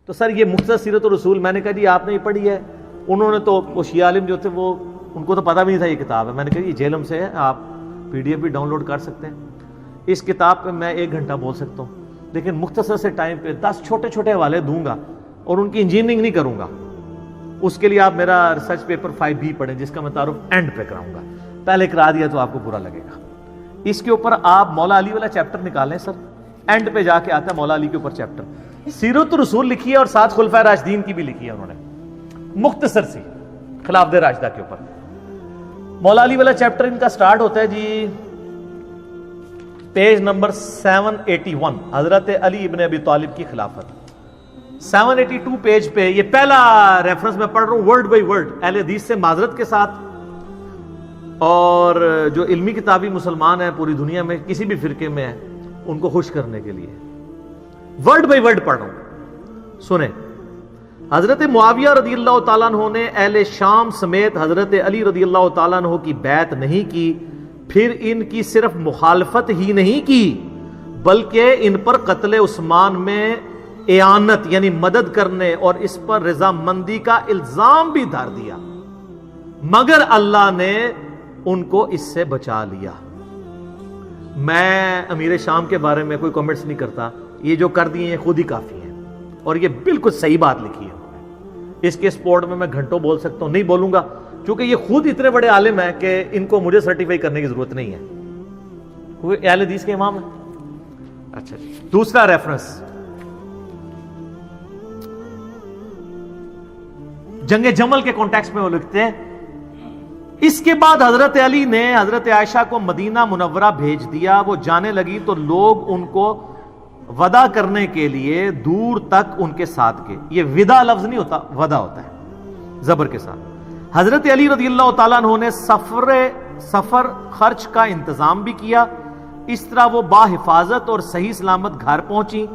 تو سر یہ مختصر سیرت الرسول، میں نے کہا جی آپ نے یہ پڑھی ہے؟ انہوں نے تو وہ شیعہ عالم جو تھے وہ ان کو تو پتہ بھی نہیں تھا یہ کتاب ہے. میں نے کہا یہ جیلم سے ہے، آپ PDF بھی ڈاؤن لوڈ کر سکتے ہیں. اس کتاب پہ میں 1 گھنٹہ بول سکتا ہوں، لیکن مختصر سے ٹائم پہ 10 چھوٹے چھوٹے حوالے دوں گا اور ان کی انجینئرنگ نہیں کروں گا. اس کے لیے آپ میرا ریسرچ پیپر 5B پڑھیں، جس کا میں تعارف اینڈ پہ کراؤں گا. پہلے کرا دیا تو آپ کو برا لگے گا. اس کے اوپر آپ مولا علی والا چیپٹر نکالیں سر، اینڈ پہ جا کے آتا ہے مولا علی کے اوپر چیپٹر. سیرت الرسول لکھی ہے اور 7 خلفائے راشدین کی بھی لکھی ہے انہوں نے، مختصر سی خلافت راشدہ کے اوپر. مولا علی والا چیپٹر ان کا سٹارٹ ہوتا ہے جی پیج نمبر 781، حضرت علی ابن ابی طالب کی خلافت. 782 پیج پہ یہ پہلا ریفرنس میں پڑھ رہا ہوں ورڈ بائی ورڈ، اہل حدیث سے معذرت کے ساتھ، اور جو علمی کتابی مسلمان ہیں پوری دنیا میں کسی بھی فرقے میں ہیں ان کو خوش کرنے کے لیے ورڈ بائی ورڈ پڑھ رہا ہوں. سنیں. حضرت معاویہ رضی اللہ تعالیٰ عنہ نے اہل شام سمیت حضرت علی رضی اللہ تعالیٰ عنہ کی بیعت نہیں کی، پھر ان کی صرف مخالفت ہی نہیں کی بلکہ ان پر قتل عثمان میں اعانت یعنی مدد کرنے اور اس پر رضامندی کا الزام بھی دھر دیا، مگر اللہ نے ان کو اس سے بچا لیا. میں امیر شام کے بارے میں کوئی کمنٹس نہیں کرتا، یہ جو کر دیے ہیں خود ہی کافی ہیں، اور یہ بالکل صحیح بات لکھی ہے. اس کے سپورٹ میں گھنٹوں بول سکتا ہوں، نہیں بولوں گا کیونکہ یہ خود اتنے بڑے عالم ہیں کہ ان کو مجھے سرٹیفائی کرنے کی ضرورت نہیں ہے. وہ اہل حدیث کے امام ہیں. اچھا جی، دوسرا ریفرنس جنگ جمل کے کانٹیکسٹ میں وہ لکھتے ہیں اس کے بعد حضرت علی نے حضرت عائشہ کو مدینہ منورہ بھیج دیا. وہ جانے لگی تو لوگ ان کو ودا کرنے کے لیے دور تک ان کے ساتھ گئے. یہ ودا لفظ نہیں ہوتا، ودا ہوتا ہے زبر کے ساتھ. حضرت علی رضی اللہ تعالیٰ عنہ نے سفر خرچ کا انتظام بھی کیا. اس طرح وہ باحفاظت اور صحیح سلامت گھر پہنچی.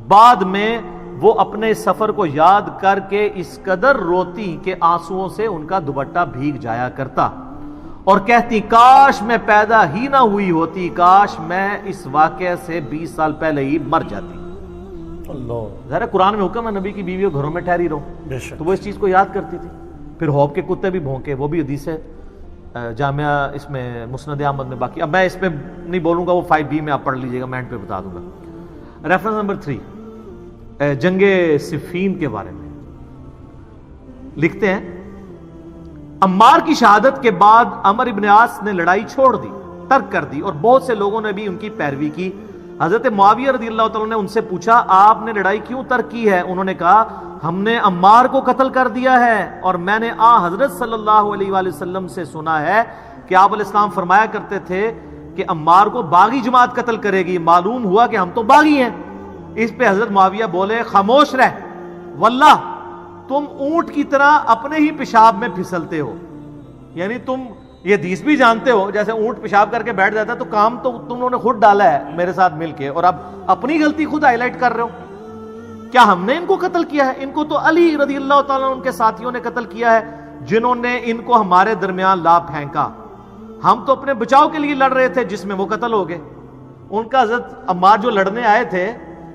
بعد میں وہ اپنے سفر کو یاد کر کے اس قدر روتی کہ آنسوؤں سے ان کا دوپٹہ بھیگ جایا کرتا اور کہتی کاش میں پیدا ہی نہ ہوئی ہوتی، کاش میں اس واقعے سے 20 سال پہلے ہی مر جاتی. اللہ ظاہر قرآن میں حکم ہے نبی کی بیویوں گھروں میں ٹھہری رہو، تو وہ اس چیز کو یاد کرتی تھی. پھر ہوب کے کتے بھی بھونکے، وہ بھی حدیث ہے جامعہ اس میں مسند احمد میں. باقی اب میں اس پہ نہیں بولوں گا، وہ 5B میں آپ پڑھ لیجئے گا، میں اینڈ پہ بتا دوں گا. ریفرنس نمبر 3 جنگ صفین کے بارے میں لکھتے ہیں عمار کی شہادت کے بعد عمر ابن عاص نے لڑائی چھوڑ دی، ترک کر دی، اور بہت سے لوگوں نے بھی ان کی پیروی کی. حضرت معاویہ رضی اللہ تعالیٰ نے ان سے پوچھا آپ نے لڑائی کیوں ترک کی ہے؟ انہوں نے کہا ہم نے عمار کو قتل کر دیا ہے، اور میں نے حضرت صلی اللہ علیہ وآلہ وسلم سے سنا ہے کہ آپ علیہ السلام فرمایا کرتے تھے کہ عمار کو باغی جماعت قتل کرے گی. معلوم ہوا کہ ہم تو باغی ہیں. اس پہ حضرت معاویہ بولے خاموش رہ، واللہ تم اونٹ کی طرح اپنے ہی پیشاب میں پھسلتے ہو. یعنی تم یہ حدیث بھی جانتے ہو جیسے اونٹ پیشاب کر کے بیٹھ جاتا ہے، تو کام تو تم نے خود ڈالا ہے میرے ساتھ مل کے، اور اب اپنی غلطی خود ہائی لائٹ کر رہے ہو. کیا ہم نے ان کو قتل کیا ہے؟ ان کو تو علی رضی اللہ تعالیٰ ان کے ساتھیوں نے قتل کیا ہے جنہوں نے ان کو ہمارے درمیان لا پھینکا. ہم تو اپنے بچاؤ کے لیے لڑ رہے تھے جس میں وہ قتل ہو گئے. ان کا حضرت عمار جو لڑنے آئے تھے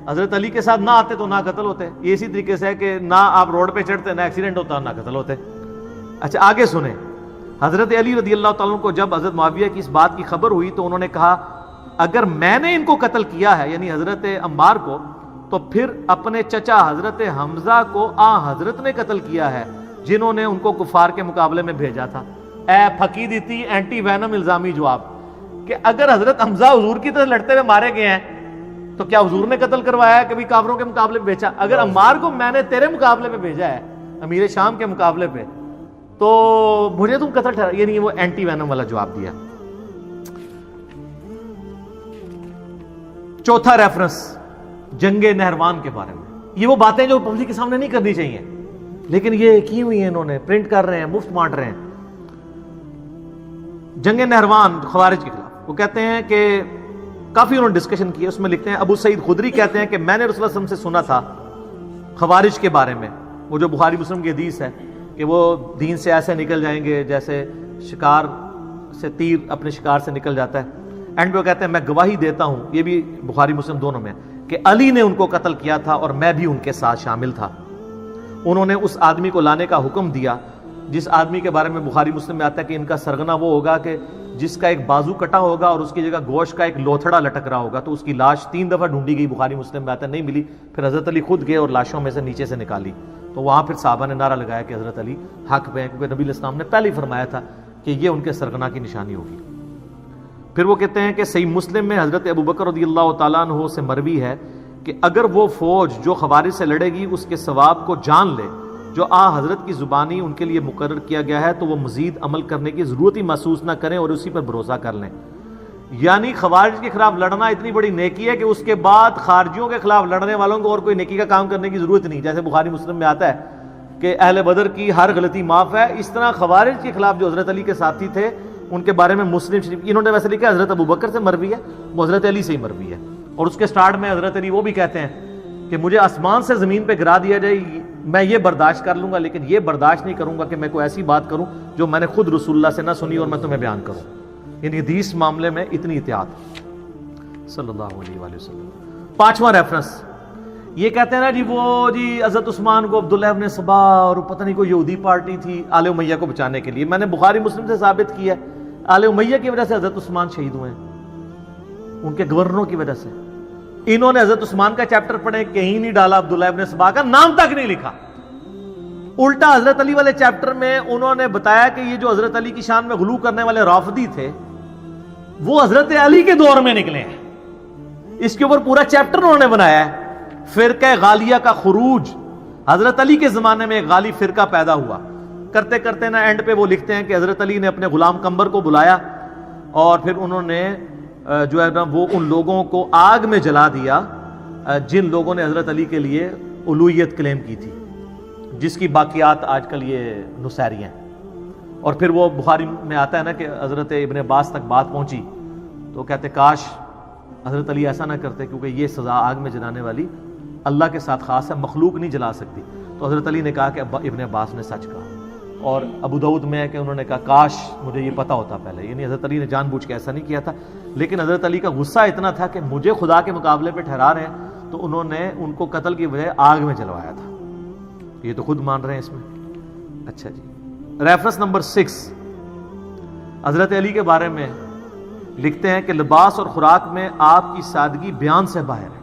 حضرت علی کے ساتھ نہ آتے تو نہ قتل ہوتے. یہ اسی طریقے سے ہے کہ نہ آپ روڈ پہ چڑھتے، نہ ایکسیڈنٹ ہوتا، نہ قتل ہوتے. اچھا آگے سنیں. حضرت علی رضی اللہ تعالیٰ کو جب حضرت معاویہ کی اس بات کی خبر ہوئی تو انہوں نے کہا اگر میں نے ان کو قتل کیا ہے یعنی حضرت عمار کو، تو پھر اپنے چچا حضرت حمزہ کو حضرت نے قتل کیا ہے جنہوں نے ان کو کفار کے مقابلے میں بھیجا تھا. اے پھکی دیتی اینٹی وینم الزامی جواب کہ اگر حضرت حمزہ حضور کی طرح لڑتے ہوئے مارے گئے ہیں تو کیا حضور نے قتل کروایا ہے؟ کبھی کافروں کے مقابلے میں بھیجا؟ اگر عمار کو میں نے تیرے مقابلے میں بھیجا ہے امیر شام کے مقابلے پہ، تو مجھے تم قتل ٹھہرا. یعنی وہ اینٹی وینم والا جواب دیا. چوتھا ریفرنس جنگ نہروان کے بارے میں. یہ وہ باتیں جو پبلک کے سامنے نہیں کرنی چاہیے، لیکن یہ کی ہوئی ہیں، انہوں نے پرنٹ کر رہے ہیں، مفت بانٹ رہے ہیں. جنگ نہروان خوارج کے خلاف وہ کہتے ہیں کہ کافی انہوں نے ڈسکشن کی. اس میں لکھتے ہیں ابو سعید خدری کہتے ہیں کہ میں نے رسول اللہ صلی اللہ علیہ وسلم سے سنا تھا خوارج کے بارے میں، وہ جو بخاری مسلم کی حدیث ہے کہ وہ دین سے ایسے نکل جائیں گے جیسے شکار سے تیر اپنے شکار سے نکل جاتا ہے. اینڈ پہ وہ کہتے ہیں میں گواہی دیتا ہوں، یہ بھی بخاری مسلم دونوں میں، کہ علی نے ان کو قتل کیا تھا اور میں بھی ان کے ساتھ شامل تھا. انہوں نے اس آدمی کو لانے کا حکم دیا جس آدمی کے بارے میں بخاری مسلم میں آتا ہے کہ ان کا سرغنہ وہ ہوگا کہ جس کا ایک بازو کٹا ہوگا اور اس کی جگہ گوشت کا ایک لوتھڑا لٹک رہا ہوگا. تو اس کی لاش 3 دفعہ ڈھونڈی گئی, بخاری مسلم میں آتا ہے, نہیں ملی. پھر حضرت علی خود گئے اور لاشوں میں سے نیچے سے نکالی. تو وہاں پھر صحابہ نے نعرہ لگایا کہ حضرت علی حق پہ ہیں, کیونکہ نبی علیہ السلام نے پہلے ہی فرمایا تھا کہ یہ ان کے سرغنہ کی نشانی ہوگی. پھر وہ کہتے ہیں کہ صحیح مسلم میں حضرت ابوبکر رضی اللہ تعالیٰ عنہ سے مروی ہے کہ اگر وہ فوج جو خوارج سے لڑے گی اس کے ثواب کو جان لے جو حضرت کی زبانی ان کے لیے مقرر کیا گیا ہے تو وہ مزید عمل کرنے کی ضرورت ہی محسوس نہ کریں اور اسی پر بھروسہ کر لیں. یعنی خوارج کے خلاف لڑنا اتنی بڑی نیکی ہے کہ اس کے بعد خارجیوں کے خلاف لڑنے والوں کو اور کوئی نیکی کا کام کرنے کی ضرورت نہیں. جیسے بخاری مسلم میں آتا ہے کہ اہل بدر کی ہر غلطی معاف ہے, اس طرح خوارج کے خلاف جو حضرت علی کے ساتھی تھے ان کے بارے میں مسلم شریف انہوں نے ویسے لکھا حضرت ابوبکر سے مروی ہے, وہ حضرت علی سے ہی مروی ہے. اور اس کے سٹارٹ میں حضرت علی وہ بھی کہتے ہیں کہ مجھے آسمان سے زمین پہ گرا دیا جائے میں یہ برداشت کر لوں گا, لیکن یہ برداشت نہیں کروں گا کہ میں کوئی ایسی بات کروں جو میں نے خود رسول اللہ سے نہ سنی اور میں تمہیں بیان کروں. یعنی حدیث معاملے میں اتنی احتیاط صلی اللہ علیہ وآلہ وسلم. 5واں ریفرنس یہ کہتے ہیں نا جی وہ جی حضرت عثمان کو عبداللہ ابن سبا اور پتہ نہیں کوئی یہودی پارٹی تھی آل امیہ کو بچانے کے لیے. میں نے بخاری مسلم سے ثابت کیا ہے آل امیہ کی وجہ سے حضرت عثمان شہید ہوئے ہیں, ان کے گورنروں کی وجہ سے. انہوں نے حضرت عثمان کا چیپٹر پڑھے, کہیں نہیں ڈالا عبداللہ ابن سبا کا نام تک نہیں لکھا. الٹا حضرت علی والے چیپٹر میں انہوں نے بتایا کہ یہ جو حضرت علی کی شان میں غلو کرنے والے رافضی تھے وہ حضرت علی کے دور میں نکلے ہیں. اس کے اوپر پورا چیپٹر انہوں نے بنایا ہے. فرقہ غالیہ کا خروج, حضرت علی کے زمانے میں ایک غالی فرقہ پیدا ہوا. کرتے کرتے نا اینڈ پہ وہ لکھتے ہیں کہ حضرت علی نے اپنے غلام قمبر کو بلایا اور پھر انہوں نے جو ہے نا وہ ان لوگوں کو آگ میں جلا دیا جن لوگوں نے حضرت علی کے لیے الوہیت کلیم کی تھی, جس کی باقیات آج کل یہ نصیری ہیں. اور پھر وہ بخاری میں آتا ہے نا کہ حضرت ابن عباس تک بات پہنچی تو کہتے کاش حضرت علی ایسا نہ کرتے, کیونکہ یہ سزا آگ میں جلانے والی اللہ کے ساتھ خاص ہے, مخلوق نہیں جلا سکتی. تو حضرت علی نے کہا کہ ابن عباس نے سچ کہا. اور ابو داؤد میں ہے کہ انہوں نے کہا کاش مجھے یہ پتا ہوتا پہلے. یعنی حضرت علی نے جان بوجھ کے ایسا نہیں کیا تھا, لیکن حضرت علی کا غصہ اتنا تھا کہ مجھے خدا کے مقابلے پہ ٹھہرا رہے ہیں, تو انہوں نے ان کو قتل کی بجائے آگ میں جلوایا تھا. یہ تو خود مان رہے ہیں اس میں. اچھا جی, ریفرنس نمبر 6 حضرت علی کے بارے میں لکھتے ہیں کہ لباس اور خوراک میں آپ کی سادگی بیان سے باہر ہے.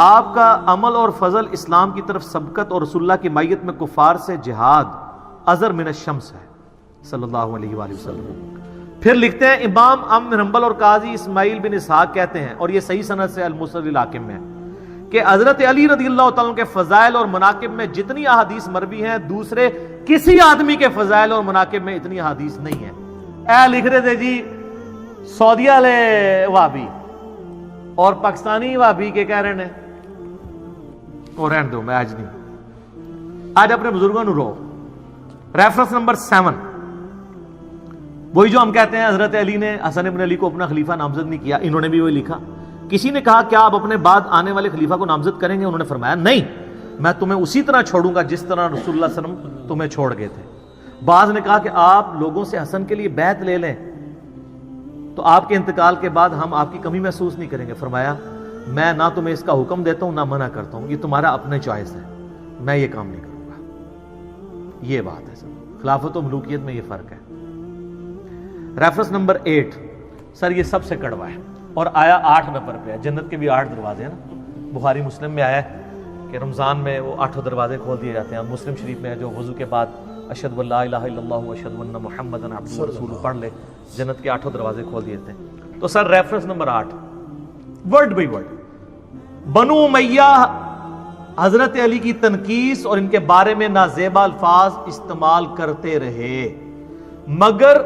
آپ کا عمل اور فضل اسلام کی طرف سبقت اور رسول اللہ کی مائیت میں کفار سے جہاد ازر من الشمس ہے صلی اللہ علیہ وآلہ وسلم. پھر لکھتے ہیں امام احمد بن حنبل اور قاضی اسماعیل بن اسحاق کہتے ہیں, اور یہ صحیح سند سے المسند الحاکم میں ہے, کہ حضرت علی رضی اللہ تعالیٰ کے فضائل اور مناقب میں جتنی احادیث مروی ہیں دوسرے کسی آدمی کے فضائل اور مناقب میں اتنی احادیث نہیں ہیں. اے لکھ رہے تھے جی سعودیہ والے وہابی اور پاکستانی وہابی کے کہہ رہے ہیں, اور رہن دو میں آج نہیں, آج اپنے بزرگوں نو رو. ریفرنس نمبر 7 وہی جو ہم کہتے ہیں حضرت علی نے حسن ابن علی کو اپنا خلیفہ نامزد نہیں کیا, انہوں نے بھی وہی لکھا. کسی نے کہا کیا آپ اپنے بعد آنے والے خلیفہ کو نامزد کریں گے؟ انہوں نے فرمایا نہیں, میں تمہیں اسی طرح چھوڑوں گا جس طرح رسول اللہ صلی اللہ علیہ وسلم تمہیں چھوڑ گئے تھے. بعض نے کہا کہ آپ لوگوں سے حسن کے لیے بیعت لے لیں تو آپ کے انتقال کے بعد ہم آپ کی کمی محسوس نہیں کریں گے. فرمایا میں نہ تمہیں اس کا حکم دیتا ہوں نہ منع کرتا ہوں, یہ تمہارا اپنے چوائس ہے, میں یہ کام نہیں کروں گا. یہ بات ہے سر, خلافت و ملوکیت میں یہ فرق ہے. ریفرنس نمبر 8 سر یہ سب سے کڑوا ہے اور آیا 8 نمبر پہ ہے. جنت کے بھی 8 دروازے ہیں نا, بخاری مسلم میں آیا ہے کہ رمضان میں وہ 8 دروازے کھول دیے جاتے ہیں. مسلم شریف میں ہے جو وضو کے بعد اشہد ان لا الہ الا اللہ واشہد ان محمدا عبدہ ورسولہ پڑھ لے, جنت کے 8 دروازے کھول دیے جاتے ہیں. تو sir reference number 8 word by word بنو امیہ حضرت علی کی تنقیص اور ان کے بارے میں نازیبا الفاظ استعمال کرتے رہے, مگر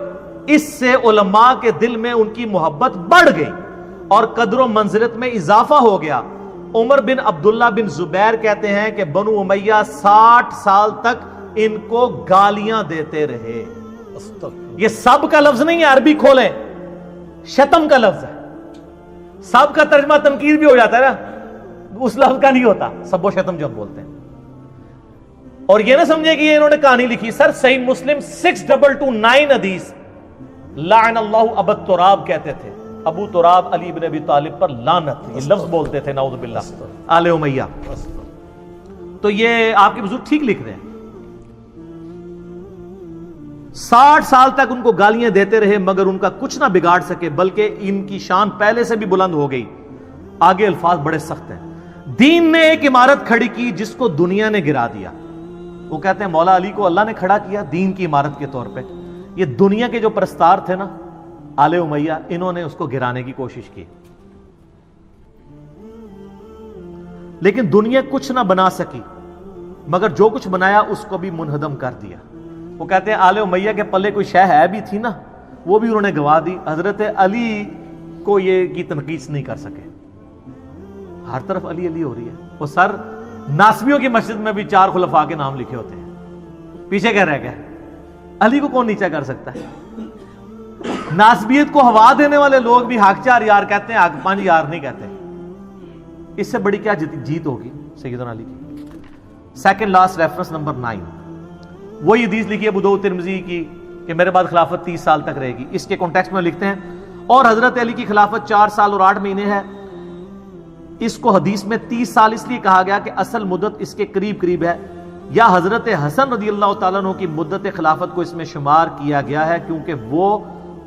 اس سے علماء کے دل میں ان کی محبت بڑھ گئی اور قدر و منزلت میں اضافہ ہو گیا. عمر بن عبداللہ بن زبیر کہتے ہیں کہ بنو امیہ 60 سال تک ان کو گالیاں دیتے رہے. یہ سب کا لفظ نہیں ہے, عربی کھولیں, شتم کا لفظ ہے. سب کا ترجمہ تنقید بھی ہو جاتا ہے نا, اس لفظ کا نہیں ہوتا سب و شتم جو ہم بولتے ہیں. اور یہ نہ سمجھے کہ یہ انہوں نے کہانی لکھی. سر صحیح مسلم 6229 حدیث لعن اللہ ابا تراب کہتے تھے, ابو تراب علی بن ابی طالب پر لعنت, یہ لفظ بولتے تھے نعوذ باللہ آل امیہ. تو یہ آپ کے بزرگ ٹھیک لکھ رہے ہیں. 60 سال تک ان کو گالیاں دیتے رہے مگر ان کا کچھ نہ بگاڑ سکے، بلکہ ان کی شان پہلے سے بھی بلند ہو گئی. آگے الفاظ بڑے سخت ہیں. دین نے ایک عمارت کھڑی کی جس کو دنیا نے گرا دیا. وہ کہتے ہیں مولا علی کو اللہ نے کھڑا کیا دین کی عمارت کے طور پہ. یہ دنیا کے جو پرستار تھے نا آل امیہ، انہوں نے اس کو گرانے کی کوشش کی، لیکن دنیا کچھ نہ بنا سکی مگر جو کچھ بنایا اس کو بھی منہدم کر دیا. وہ کہتے ہیں آل امیہ کے پلے کوئی شے ہے بھی تھی نا، وہ بھی انہوں نے گوا دی. حضرت علی کو یہ کی تنقید نہیں کر سکے. ہر طرف علی علی ہو رہی ہے. وہ سر ناسبیوں کی مسجد میں بھی 4 خلفاء کے نام لکھے ہوتے ہیں، پیچھے کیا رہ گیا؟ علی کو کون نیچا کر سکتا ہے؟ ناسبیت کو ہوا دینے والے لوگ بھی حق 4 یار کہتے ہیں، حق 5 یار نہیں کہتے. اس سے بڑی کیا جیت ہوگی سیدنا علی کی. سیکنڈ لاسٹ ریفرنس نمبر 9، وہی حدیث لکھی ہے ابو داؤد ترمذی کی کہ میرے بعد خلافت 30 سال تک رہے گی. اس کے کانٹیکسٹ میں لکھتے ہیں اور حضرت علی کی خلافت 4 سال اور 8 مہینے ہے. اس کو حدیث میں 30 سال اس لیے کہا گیا کہ اصل مدت اس کے قریب قریب ہے، یا حضرت حسن رضی اللہ تعالیٰ عنہ کی مدت خلافت کو اس میں شمار کیا گیا ہے کیونکہ وہ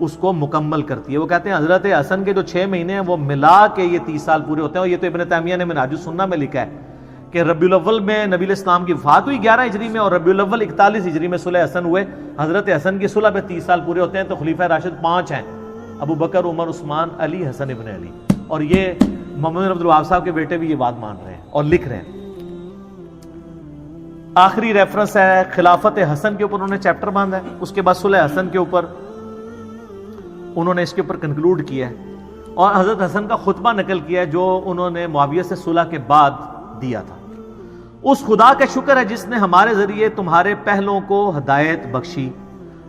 اس کو مکمل کرتی ہے. وہ کہتے ہیں حضرت حسن کے جو 6 مہینے ہیں وہ ملا کے یہ 30 سال پورے ہوتے ہیں. اور یہ تو ابن تیمیہ نے منہاج السنہ میں لکھا ہے کہ ربیع الاول میں نبی علیہ السلام کی وفات ہوئی 11 ہجری میں، اور ربیع الاول 41 ہجری میں صلح حسن ہوئے. حضرت حسن کی صلح پہ 30 سال پورے ہوتے ہیں. تو خلیفہ راشد 5 ہیں، ابو بکر، عمر، عثمان، علی، حسن ابن علی. اور یہ محمد بن عبد الوہاب صاحب کے بیٹے بھی یہ بات مان رہے ہیں اور لکھ رہے ہیں. آخری ریفرنس ہے خلافت حسن کے اوپر انہوں نے چیپٹر باندھا ہے. اس کے بعد صلح حسن کے اوپر انہوں نے اس کے اوپر کنکلوڈ کیا ہے اور حضرت حسن کا خطبہ نقل کیا ہے جو انہوں نے معاویہ سے صلح کے بعد دیا تھا. اس خدا کا شکر ہے جس نے ہمارے ذریعے تمہارے پہلوں کو ہدایت بخشی.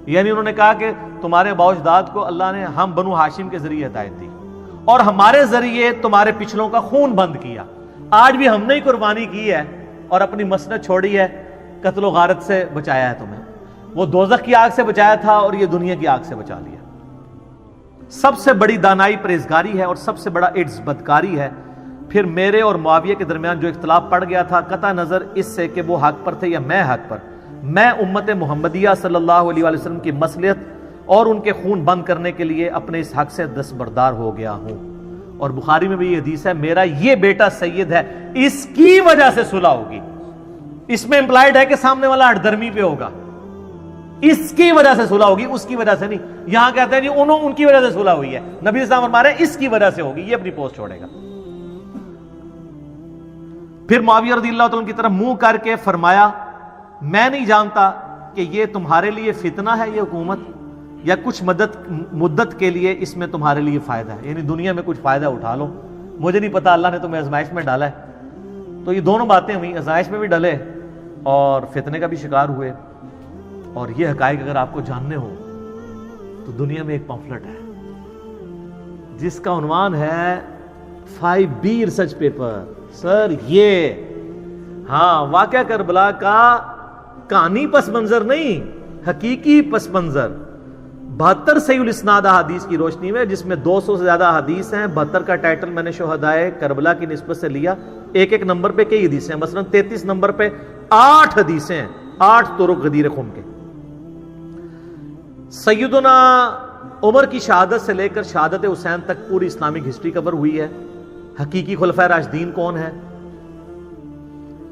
یعنی انہوں نے کہا کہ تمہارے باؤ اجداد کو اللہ نے ہم بنو ہاشم کے ذریعے ہدایت دی اور ہمارے ذریعے تمہارے پچھلوں کا خون بند کیا. آج بھی ہم نے ہی قربانی کی ہے اور اپنی مسند چھوڑی ہے، قتل و غارت سے بچایا ہے تمہیں. وہ دوزخ کی آگ سے بچایا تھا اور یہ دنیا کی آگ سے بچا لیا. سب سے بڑی دانائی پرہیزگاری ہے اور سب سے بڑا عجز بدکاری ہے. پھر میرے اور معاویہ کے درمیان جو اختلاف پڑ گیا تھا قطع نظر اس سے کہ وہ حق پر تھے یا میں حق پر، میں امت محمدیہ صلی اللہ علیہ وسلم کی مصلحت اور ان کے خون بند کرنے کے لیے اپنے اس حق سے دستبردار ہو گیا ہوں. اور بخاری میں بھی یہ حدیث ہے میرا یہ بیٹا سید ہے، اس کی وجہ سے صلح ہوگی. اس میں امپلائڈ ہے کہ سامنے والا ہٹ درمی پہ ہوگا. اس کی وجہ سے صلح ہوگی، اس کی وجہ سے نہیں. یہاں کہتے ہیں جی ان کی وجہ سے صلح ہوئی ہے، نبی اسلام فرما رہے ہیں اس کی وجہ سے ہوگی. یہ اپنی پوسٹ چھوڑے گا. پھر معاویہ رضی اللہ تعالیٰ کی طرف منہ کر کے فرمایا میں نہیں جانتا کہ یہ تمہارے لیے فتنہ ہے یہ حکومت یا کچھ مدت کے لیے اس میں تمہارے لیے فائدہ ہے، یعنی دنیا میں کچھ فائدہ اٹھا لو. مجھے نہیں پتا اللہ نے تمہیں آزمائش میں ڈالا ہے. تو یہ دونوں باتیں ہوئی، آزمائش میں بھی ڈلے اور فتنے کا بھی شکار ہوئے. اور یہ حقائق اگر آپ کو جاننے ہو تو دنیا میں ایک پمفلٹ ہے جس کا عنوان ہے 5B ریسرچ پیپر. سر یہ واقعہ کربلا کا کہانی پس منظر نہیں، حقیقی پس منظر 72 صحیح الاسناد احادیث کی روشنی میں، جس میں 200 سے زیادہ حدیث ہیں. 72 کا ٹائٹل میں نے شہدائے کربلا کی نسبت سے لیا. ایک نمبر پہ کئی حدیثیں ہیں، مثلا 33 نمبر پہ 8 حدیثیں ہیں، 8 طرق غدیر خم کے. سیدنا عمر کی شہادت سے لے کر شہادت حسین تک پوری اسلامک ہسٹری کور ہوئی ہے. حقیقی خلفائے راشدین کون ہیں،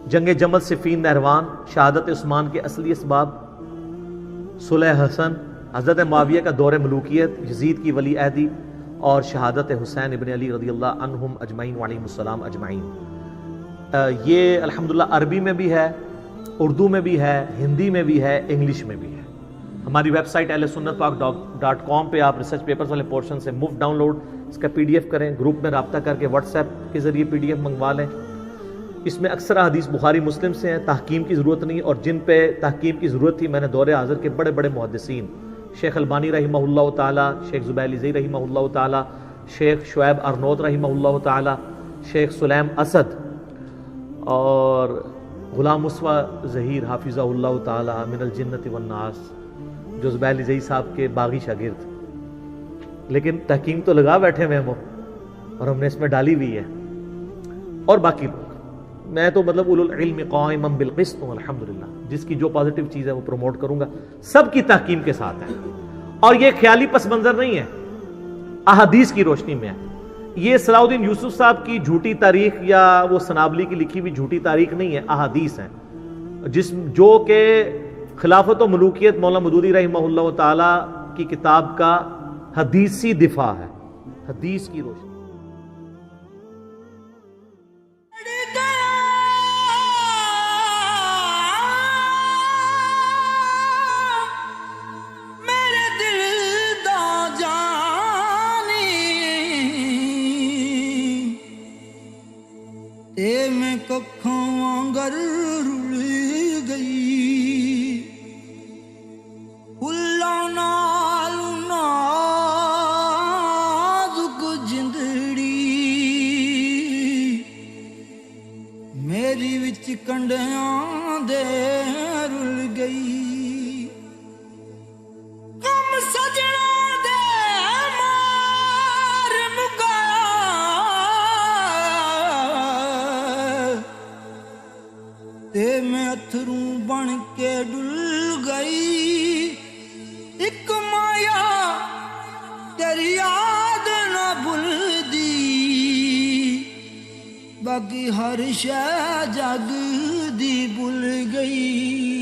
جنگ جمل، صفین، نہروان، شہادت عثمان کے اصلی اسباب، صلح حسن، حضرت معاویہ کا دور ملوکیت، یزید کی ولی عہدی اور شہادت حسین ابن علی رضی اللہ عنہم اجمعین وعلیہم السلام اجمعین. یہ الحمدللہ عربی میں بھی ہے، اردو میں بھی ہے، ہندی میں بھی ہے، انگلش میں بھی ہے. ہماری ویب سائٹ اہلسنتپاک.com پہ آپ ریسرچ پیپرز والے پورشن سے مفت ڈاؤن لوڈ اس کا PDF کریں، گروپ میں رابطہ کر کے واٹس ایپ کے ذریعے PDF منگوا لیں. اس میں اکثر حدیث بخاری مسلم سے ہیں، تحکیم کی ضرورت نہیں. اور جن پہ تحکیم کی ضرورت تھی میں نے دور حاضر کے بڑے بڑے محدثین شیخ البانی رحمہ اللہ تعالی، شیخ زبیر علیزئی رحمہ اللہ تعالی، شیخ شعیب ارنوت رحمہ اللہ تعالی، شیخ سلیم اسد اور غلام مصطفیٰ ظہیر حافظہ اللہ تعالی من الجنت والناس، جو زبیر علیزئی صاحب کے باغی شاگرد. لیکن تحکیم تو لگا بیٹھے ہوئے ہم اور ہم نے اس میں ڈالی ہوئی ہے. اور باقی لوگ میں تو مطلب اولو العلم قائما بالقسط ہوں الحمدللہ، جس کی جو پازیٹیو چیز ہے وہ پروموٹ کروں گا، سب کی تحکیم کے ساتھ ہے، اور یہ خیالی پس منظر نہیں ہے، احادیث کی روشنی میں ہے۔ یہ صلاح الدین یوسف صاحب کی جھوٹی تاریخ یا وہ سنابلی کی لکھی ہوئی جھوٹی تاریخ نہیں ہے، احادیث ہیں، جو کہ خلافت و ملوکیت مولانا مودودی رحمہ اللہ تعالی کی کتاب کا حدیثی دفاع ہے، حدیث کی روشنی۔ میں ککھاں وانگر رل گئی، پھلاں نال نازک جندڑی میری وچ کنڈیاں دے رل گئی، کم سجنا دے مار مکا تے میں اتھروں بن کے ڈل گئی، ایک مایا تیری یاد نہ بھلدی، باقی ہر شے جگ دی بھل گئی۔